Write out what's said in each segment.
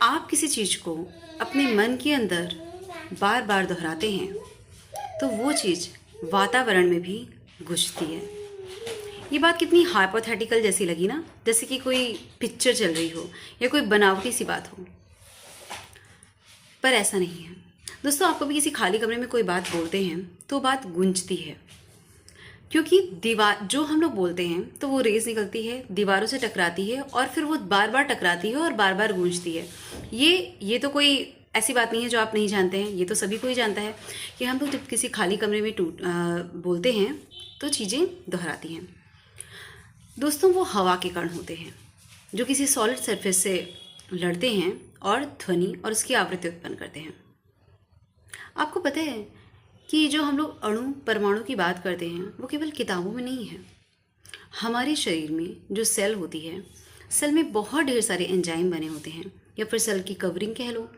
आप किसी चीज़ को अपने मन के अंदर बार बार दोहराते हैं तो वो चीज़ वातावरण में भी गूंजती है। ये बात कितनी हाइपोथेटिकल जैसी लगी ना, जैसे कि कोई पिक्चर चल रही हो या कोई बनावटी सी बात हो, पर ऐसा नहीं है दोस्तों। आपको भी किसी खाली कमरे में कोई बात बोलते हैं तो बात गूंजती है, क्योंकि दीवार जो हम लोग बोलते हैं तो वो रेज निकलती है, दीवारों से टकराती है और फिर वो बार बार टकराती है और बार बार गूंजती है। ये तो कोई ऐसी बात नहीं है जो आप नहीं जानते हैं, ये तो सभी को ही जानता है कि हम लोग जब किसी खाली कमरे में बोलते हैं तो चीज़ें दोहराती हैं। दोस्तों, वो हवा के कण होते हैं जो किसी सॉलिड सरफेस से लड़ते हैं और ध्वनि और उसकी आवृत्ति उत्पन्न करते हैं। आपको पता है कि जो हम लोग अणु परमाणु की बात करते हैं वो केवल किताबों में नहीं है। हमारे शरीर में जो सेल होती है, सेल में बहुत ढेर सारे एंजाइम बने होते हैं, या फिर सेल की कवरिंग कह लो,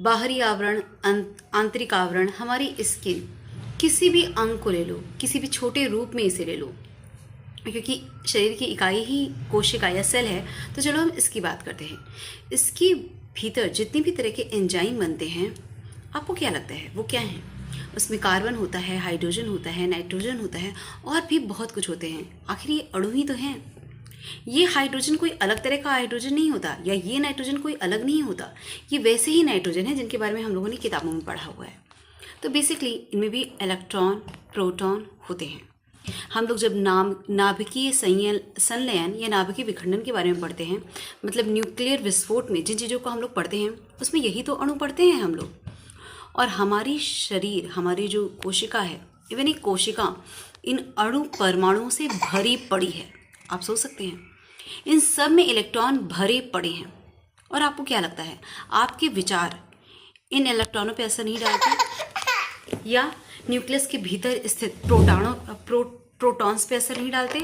बाहरी आवरण, आंतरिक आवरण, हमारी स्किन, किसी भी अंग को ले लो, किसी भी छोटे रूप में इसे ले लो, क्योंकि शरीर की इकाई ही कोशिका या सेल है, तो चलो हम इसकी बात करते हैं। इसके भीतर जितनी भी तरह के एंजाइम बनते हैं, आपको क्या लगता है वो क्या हैं? उसमें कार्बन होता है, हाइड्रोजन होता है, नाइट्रोजन होता है और भी बहुत कुछ होते हैं। आखिर ये अणु ही तो हैं। ये हाइड्रोजन कोई अलग तरह का हाइड्रोजन नहीं होता, या ये नाइट्रोजन कोई अलग नहीं होता। ये वैसे ही नाइट्रोजन है जिनके बारे में हम लोगों ने किताबों में पढ़ा हुआ है। तो बेसिकली इनमें भी इलेक्ट्रॉन, प्रोटॉन होते हैं। हम लोग जब नाभिकीय संलयन या नाभिकीय विखंडन के बारे में पढ़ते हैं, मतलब न्यूक्लियर विस्फोट में जिन चीज़ों को हम लोग पढ़ते हैं, उसमें यही तो अणु पढ़ते हैं हम लोग। और हमारी शरीर, हमारी जो कोशिका है, इवन एक कोशिका इन अणु परमाणुओं से भरी पड़ी है। आप सोच सकते हैं, इन सब में इलेक्ट्रॉन भरे पड़े हैं। और आपको क्या लगता है, आपके विचार इन इलेक्ट्रॉनों पे असर नहीं डालते, या न्यूक्लियस के भीतर स्थित प्रोटॉन्स पे असर नहीं डालते?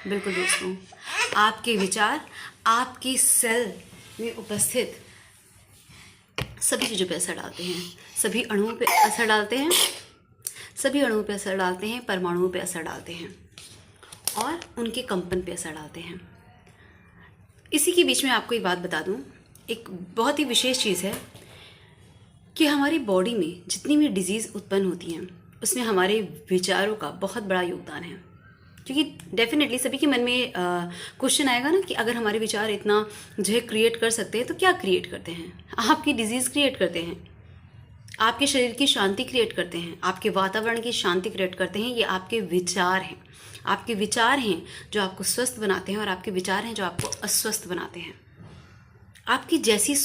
बिल्कुल दोस्तों, आपके विचार आपके सेल में उपस्थित सभी चीज़ों पे असर डालते हैं, सभी अणुओं पे असर डालते हैं, सभी अणुओं पे असर डालते हैं, परमाणुओं पे असर डालते हैं और उनके कंपन पे असर डालते हैं। इसी के बीच में आपको एक बात बता दूं, एक बहुत ही विशेष चीज़ है कि हमारी बॉडी में जितनी भी डिजीज़ उत्पन्न होती हैं उसमें हमारे विचारों का बहुत बड़ा योगदान है। क्योंकि डेफिनेटली सभी के मन में क्वेश्चन आएगा ना कि अगर हमारे विचार इतना जो है क्रिएट कर सकते हैं तो क्या क्रिएट करते हैं? आपकी डिजीज़ क्रिएट करते हैं, आपके शरीर की शांति क्रिएट करते हैं, आपके वातावरण की शांति क्रिएट करते हैं। ये आपके विचार हैं। आपके विचार हैं जो आपको स्वस्थ बनाते हैं और आपके विचार हैं जो आपको अस्वस्थ बनाते हैं। आपकी जैसी